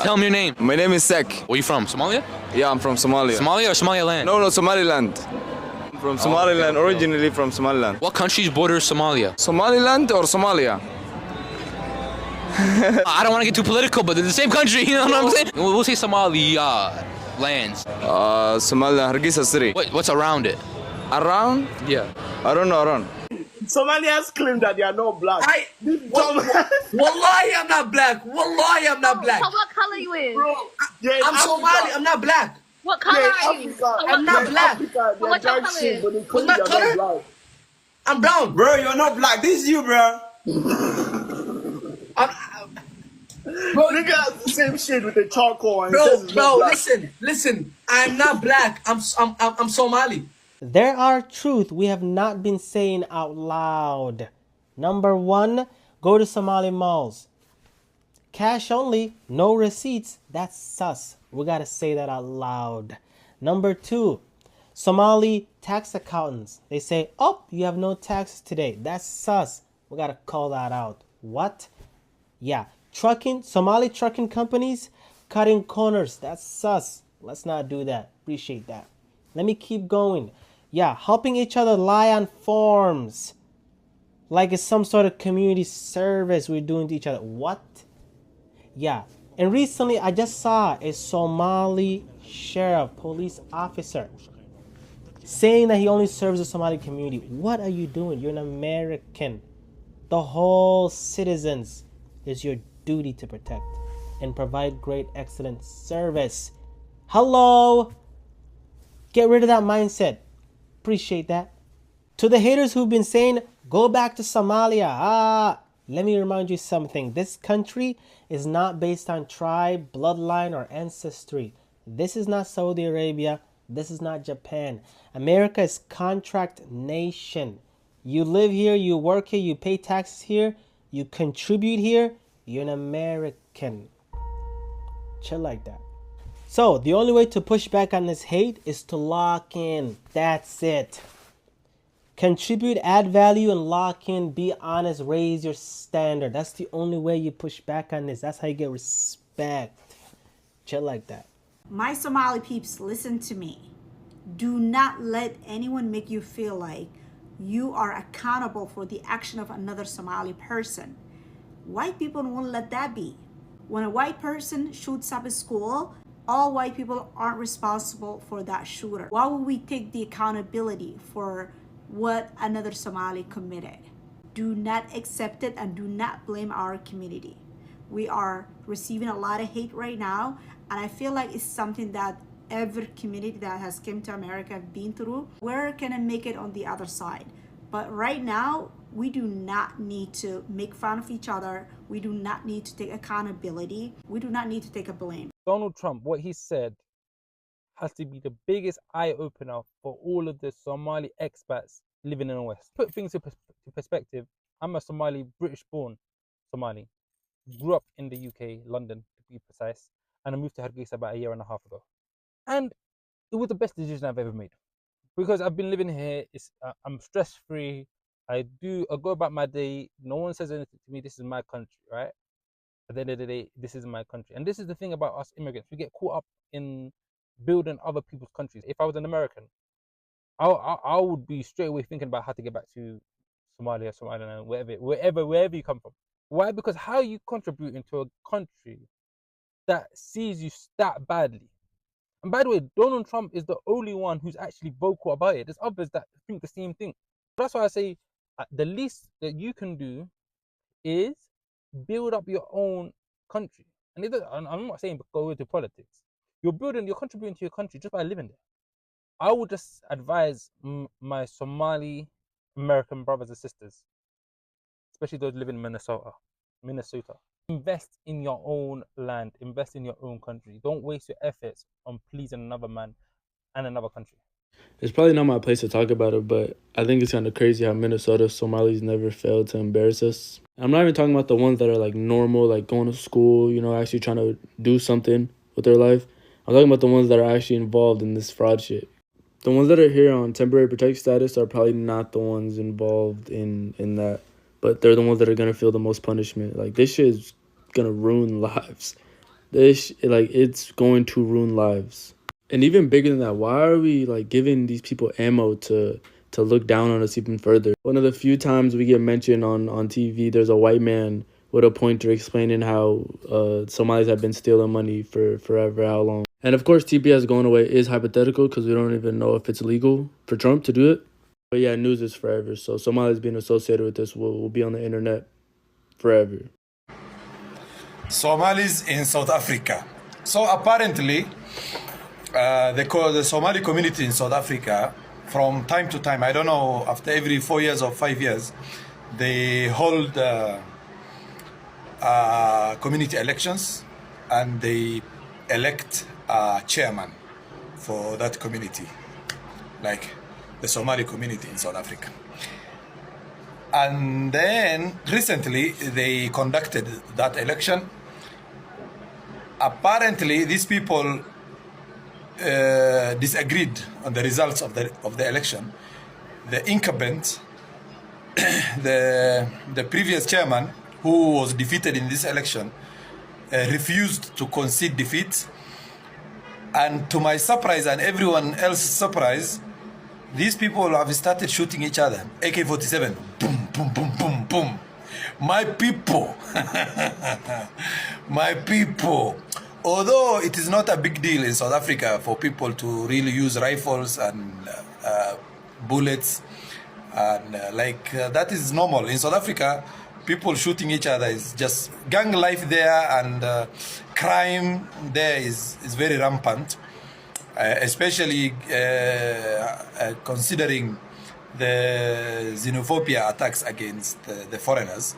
Tell me your name. My name is Sek. Where you from? Somalia? Yeah, I'm from Somalia. Somalia or Somaliland? No, Somaliland. I'm from Somaliland, originally from Somaliland. What countries border Somalia? Somaliland or Somalia? I don't want to get too political, but they're the same country, you know what I'm saying? We'll say Somalia lands. Somalia, Hargeisa city. What's around it? Around? Yeah. I don't know, around. Somalians claim that they are not black. Wallahi, I'm not black. Wallahi, I'm not black. So what color you is? Bro, I'm Somali. I'm not black. What color are you? I'm not black. What's your color? What's my color? I'm brown. Bro, you're not black. This is you, bro. Bro, nigga has the same shit with the charcoal and Bro, listen. I'm not black. I'm Somali. There are truths we have not been saying out loud. Number one, go to Somali malls. Cash only, no receipts. That's sus. We gotta say that out loud. Number two, Somali tax accountants. They say, oh, you have no taxes today. That's sus. We gotta call that out. What? Yeah. Somali trucking companies cutting corners. That's sus. Let's not do that. Appreciate that. Let me keep going. Yeah, helping each other lie on forms. Like it's some sort of community service we're doing to each other. What? Yeah. And recently I just saw a Somali sheriff, police officer, saying that he only serves the Somali community. What are you doing? You're an American. The whole citizens is your duty to protect and provide great, excellent service. Hello? Get rid of that mindset. Appreciate that. To the haters who've been saying, go back to Somalia. Let me remind you something. This country is not based on tribe, bloodline, or ancestry. This is not Saudi Arabia. This is not Japan. America is contract nation. You live here, you work here, you pay taxes here, you contribute here, you're an American. Chill like that. So the only way to push back on this hate is to lock in. That's it. Contribute, add value, and lock in. Be honest, raise your standard. That's the only way you push back on this. That's how you get respect. Chill like that. My Somali peeps, listen to me. Do not let anyone make you feel like you are accountable for the action of another Somali person. White people won't let that be. When a white person shoots up a school, all white people aren't responsible for that shooter. Why would we take the accountability for what another Somali committed? Do not accept it and do not blame our community. We are receiving a lot of hate right now, and I feel like it's something that every community that has come to America have been through. We're gonna make it on the other side. But right now, we do not need to make fun of each other. We do not need to take accountability. We do not need to take a blame. Donald Trump, what he said has to be the biggest eye-opener for all of the Somali expats living in the West. Put things into perspective, I'm a Somali, British-born Somali. Grew up in the UK, London to be precise, and I moved to Hargeisa about a year and a half ago. And it was the best decision I've ever made. Because I've been living here, I'm stress-free, I go about my day, no one says anything to me, this is my country, right? At the end of the day, this is my country. And this is the thing about us immigrants, we get caught up in building other people's countries. If I was an American, I would be straight away thinking about how to get back to Somalia, Somaliland, wherever you come from. Why? Because how are you contributing to a country that sees you that badly? And by the way, Donald Trump is the only one who's actually vocal about it. There's others that think the same thing. That's why I say the least that you can do is build up your own country. And I'm not saying go into politics. You're contributing to your country just by living there. I would just advise my Somali American brothers and sisters, especially those living in Minnesota. Invest in your own land, invest in your own country. Don't waste your efforts on pleasing another man and another country. It's probably not my place to talk about it, but I think it's kind of crazy how Minnesota Somalis never failed to embarrass us. I'm not even talking about the ones that are like normal, like going to school, you know, actually trying to do something with their life. I'm talking about the ones that are actually involved in this fraud shit. The ones that are here on temporary protected status are probably not the ones involved in that, but they're the ones that are going to feel the most punishment. Like, this shit is going to ruin lives. it's going to ruin lives. And even bigger than that, why are we like giving these people ammo to look down on us even further? One of the few times we get mentioned on TV, there's a white man with a pointer explaining how Somalis have been stealing money for forever, how long. And of course, TPS going away is hypothetical because we don't even know if it's legal for Trump to do it. But yeah, news is forever. So Somalis being associated with this will be on the internet forever. Somalis in South Africa. So apparently, the Somali community in South Africa, from time to time, I don't know, after every 4 years or 5 years, they hold community elections and they elect a chairman for that community, like the Somali community in South Africa. And then recently they conducted that election. Apparently these people disagreed on the results of the election. The incumbent, the previous chairman who was defeated in this election, refused to concede defeat. And to my surprise and everyone else's surprise, these people have started shooting each other. AK-47, boom, boom, boom, boom, boom. My people, my people. Although it is not a big deal in South Africa for people to really use rifles and bullets, and that is normal. In South Africa, people shooting each other is just gang life there, and crime there is very rampant, especially considering the xenophobia attacks against the foreigners.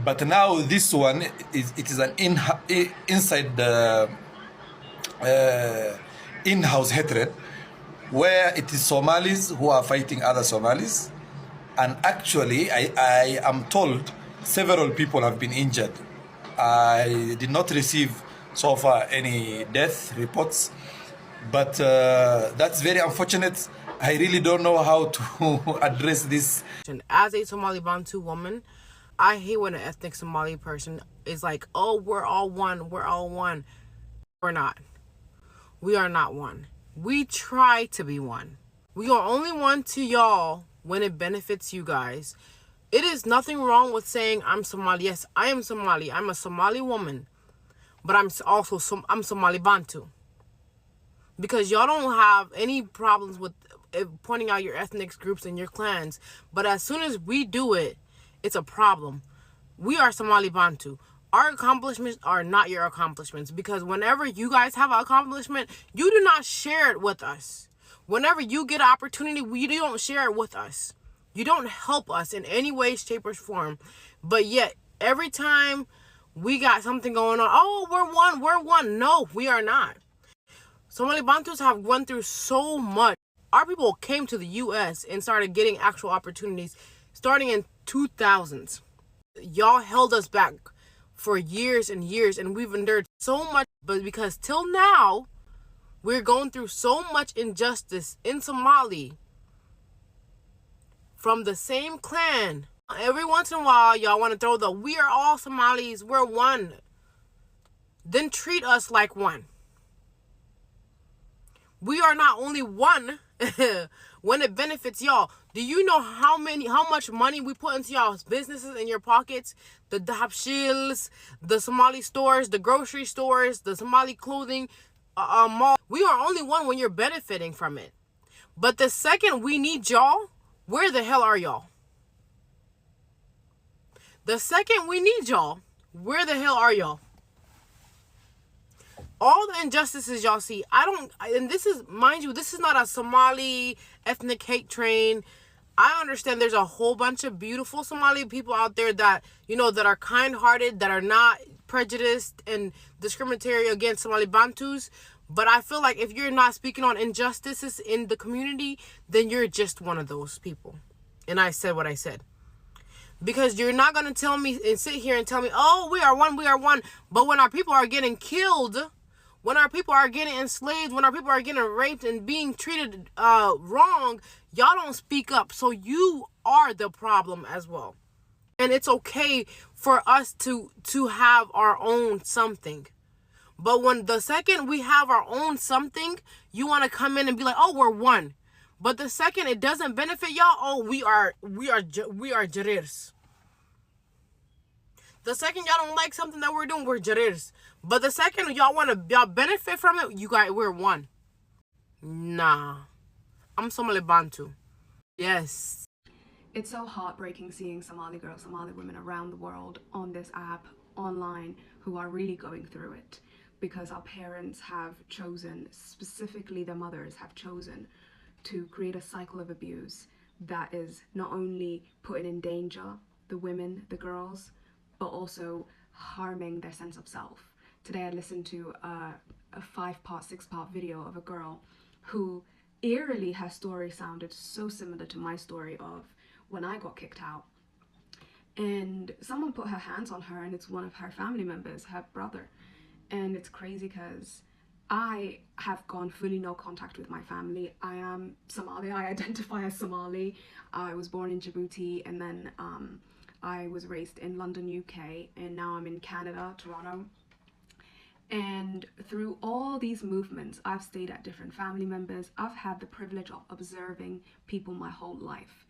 But now this one, it is an inside the in-house hatred, where it is Somalis who are fighting other Somalis. And actually, I am told several people have been injured. I did not receive so far any death reports, but that's very unfortunate. I really don't know how to address this. As a Somali Bantu woman, I hate when an ethnic Somali person is like, oh, we're all one, we're all one. We're not. We are not one. We try to be one. We are only one to y'all when it benefits you guys. It is nothing wrong with saying I'm Somali. Yes, I am Somali. I'm a Somali woman. But I'm also I'm Somali Bantu. Because y'all don't have any problems with pointing out your ethnic groups and your clans. But as soon as we do it, it's a problem. We are Somali Bantu. Our accomplishments are not your accomplishments, because whenever you guys have an accomplishment, you do not share it with us. Whenever you get an opportunity, you don't share it with us. You don't help us in any way, shape, or form. But yet, every time we got something going on, oh, we're one. No, we are not. Somali Bantus have gone through so much. Our people came to the U.S. and started getting actual opportunities starting in 2000s. Y'all held us back for years and years, and we've endured so much, but because till now we're going through so much injustice in Somali from the same clan. Every once in a while y'all want to throw the we are all Somalis, we're one. Then treat us like one. We are not only one when it benefits y'all. Do you know how much money we put into y'all's businesses in your pockets? The Dhabshils, the Somali stores, the grocery stores, the Somali clothing mall. We are only one when you're benefiting from it. But the second we need y'all, where the hell are y'all? The second we need y'all, where the hell are y'all? All the injustices y'all see, and this is, mind you, this is not a Somali ethnic hate train. I understand there's a whole bunch of beautiful Somali people out there that, you know, that are kind-hearted, that are not prejudiced and discriminatory against Somali Bantus. But I feel like if you're not speaking on injustices in the community, then you're just one of those people. And I said what I said. Because you're not going to tell me and sit here and tell me, oh, we are one, we are one. But when our people are getting killed, when our people are getting enslaved, when our people are getting raped and being treated wrong, y'all don't speak up. So you are the problem as well. And it's okay for us to have our own something. But when the second we have our own something, you want to come in and be like, oh, we're one. But the second it doesn't benefit y'all, oh, we are jarirs. The second y'all don't like something that we're doing, we're jarirs. But the second y'all benefit from it, you guys, we're one. Nah. I'm Somali Bantu. Yes. It's so heartbreaking seeing Somali girls, Somali women around the world on this app, online, who are really going through it. Because our parents have chosen, specifically their mothers have chosen, to create a cycle of abuse that is not only putting in danger the women, the girls, but also harming their sense of self. Today I listened to a 5-part, 6-part video of a girl who eerily, her story sounded so similar to my story of when I got kicked out. And someone put her hands on her, and it's one of her family members, her brother. And it's crazy because I have gone fully no contact with my family. I am Somali, I identify as Somali. I was born in Djibouti, and then I was raised in London, UK, and now I'm in Canada, Toronto. And through all these movements, I've stayed at different family members. I've had the privilege of observing people my whole life.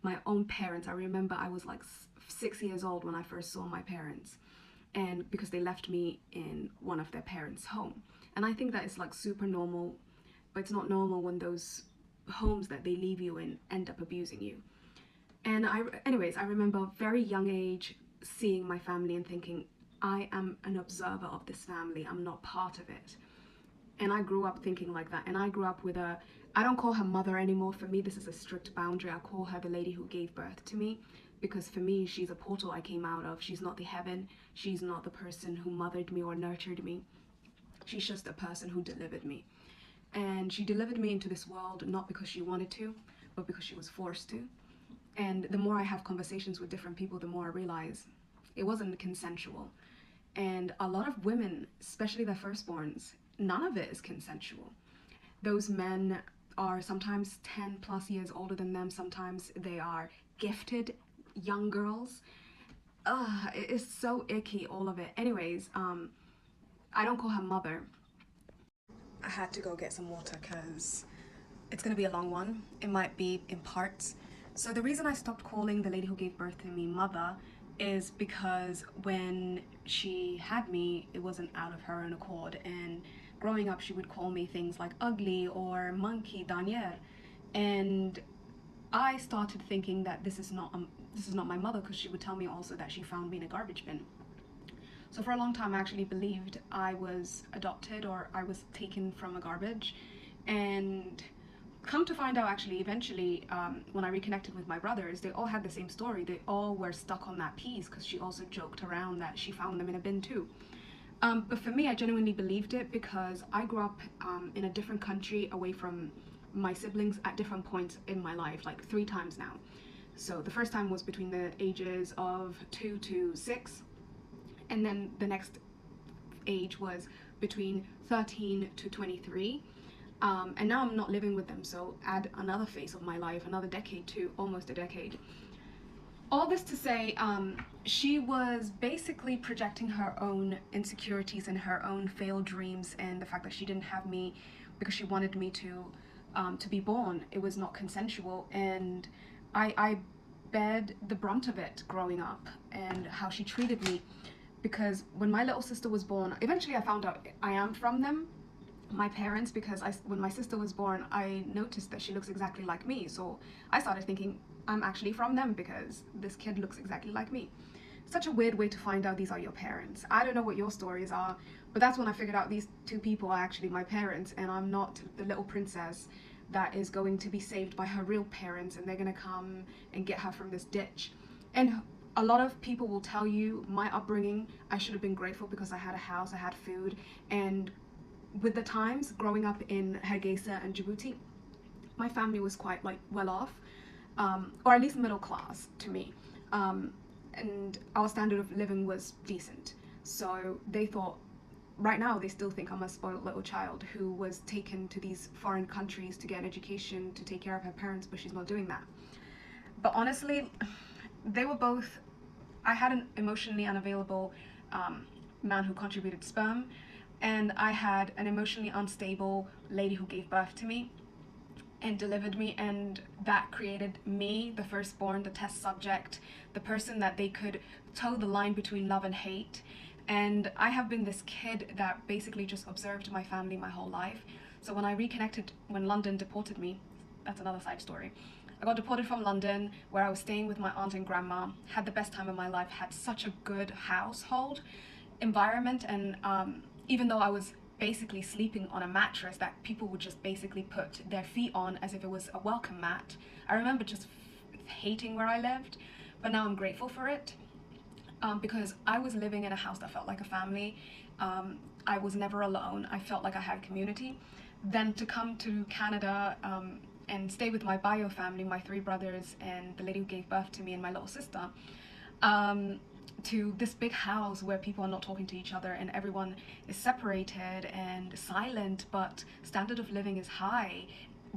My own parents, I remember I was like 6 years old when I first saw my parents, and because they left me in one of their parents' home. And I think that is like super normal, but it's not normal when those homes that they leave you in end up abusing you. And anyways, I remember a very young age seeing my family and thinking, I am an observer of this family, I'm not part of it. And I grew up thinking like that. And I grew up with I don't call her mother anymore. For me, this is a strict boundary. I call her the lady who gave birth to me, because for me, she's a portal I came out of. She's not the heaven. She's not the person who mothered me or nurtured me. She's just a person who delivered me. And she delivered me into this world not because she wanted to, but because she was forced to. And the more I have conversations with different people, the more I realize it wasn't consensual. And a lot of women, especially their firstborns, none of it is consensual. Those men are sometimes 10+ years older than them. Sometimes they are gifted young girls. It is so icky, all of it. Anyways, I don't call her mother. I had to go get some water because it's going to be a long one. It might be in parts. So the reason I stopped calling the lady who gave birth to me mother is because when she had me, it wasn't out of her own accord. And growing up, she would call me things like ugly or monkey, danier. And I started thinking that this is not my mother, because she would tell me also that she found me in a garbage bin. So for a long time, I actually believed I was adopted or I was taken from a garbage. And come to find out, actually, eventually, when I reconnected with my brothers, they all had the same story. They all were stuck on that piece, because she also joked around that she found them in a bin too. But for me, I genuinely believed it because I grew up in a different country away from my siblings at different points in my life, like 3 times now. So the first time was between the ages of 2 to 6, and then the next age was between 13 to 23. And now I'm not living with them, so add another phase of my life, another decade too, almost a decade. All this to say, she was basically projecting her own insecurities and her own failed dreams, and the fact that she didn't have me because she wanted me to be born. It was not consensual, and I bared the brunt of it growing up, and how she treated me. Because when my little sister was born, eventually I found out I am from them, my parents, because when my sister was born, I noticed that she looks exactly like me. So I started thinking I'm actually from them because this kid looks exactly like me. Such a weird way to find out these are your parents. I don't know what your stories are, but that's when I figured out these 2 people are actually my parents, and I'm not the little princess that is going to be saved by her real parents and they're going to come and get her from this ditch. And a lot of people will tell you my upbringing, I should have been grateful because I had a house, I had food, and with the times growing up in Hargeisa and Djibouti, my family was quite well off, or at least middle class to me, and our standard of living was decent. So they thought, right now they still think I'm a spoiled little child who was taken to these foreign countries to get an education, to take care of her parents, but she's not doing that. But honestly, they were both, I had an emotionally unavailable man who contributed sperm. and I had an emotionally unstable lady who gave birth to me and delivered me, and that created me, the firstborn, the test subject, the person that they could toe the line between love and hate. And I have been this kid that basically just observed my family my whole life. So when I reconnected, when London deported me, that's another side story. I got deported from London, where I was staying with my aunt and grandma, had the best time of my life, had such a good household environment, and even though I was basically sleeping on a mattress that people would just basically put their feet on as if it was a welcome mat, I remember just hating where I lived, but now I'm grateful for it, because I was living in a house that felt like a family. I was never alone. I felt like I had community. Then to come to Canada and stay with my bio family, my 3 brothers and the lady who gave birth to me and my little sister, to this big house where people are not talking to each other and everyone is separated and silent, but standard of living is high.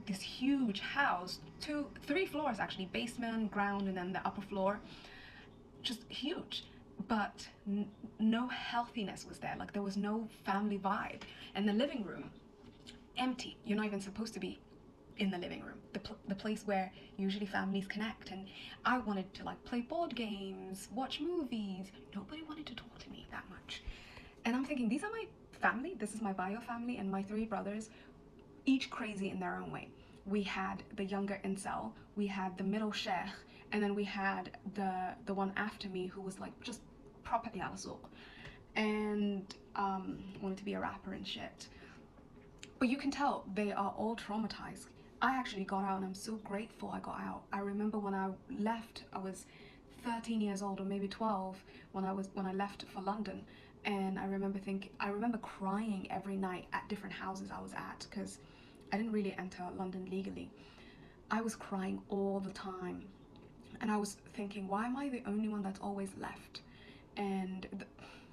This huge house, 3 floors actually, basement, ground, and then the upper floor, just huge, but no healthiness was there. Like, there was no family vibe. And the living room, empty. You're not even supposed to be in the living room, the place where usually families connect. And I wanted to like play board games, watch movies. Nobody wanted to talk to me that much. And I'm thinking, these are my family. This is my bio family, and my 3 brothers, each crazy in their own way. We had the younger incel, we had the middle sheikh, and then we had the one after me who was like just properly al and wanted to be a rapper and shit. But you can tell they are all traumatized. I actually got out, and I'm so grateful I got out. I remember when I left, I was 13 years old, or maybe 12 when I left for London, and I remember crying every night at different houses I was at, because I didn't really enter London legally. I was crying all the time, and I was thinking, why am I the only one that's always left? And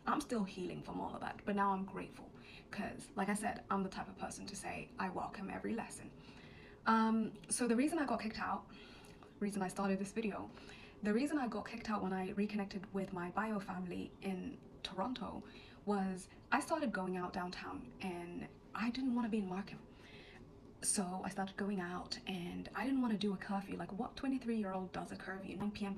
I'm still healing from all of that, but now I'm grateful, because like I said, I'm the type of person to say I welcome every lesson. So the reason I got kicked out, reason I started this video, the reason I got kicked out when I reconnected with my bio family in Toronto was I started going out downtown, and I didn't want to be in Markham. So I started going out, and I didn't want to do a curfew. Like, what 23-year-old does a curfew? 9 p.m.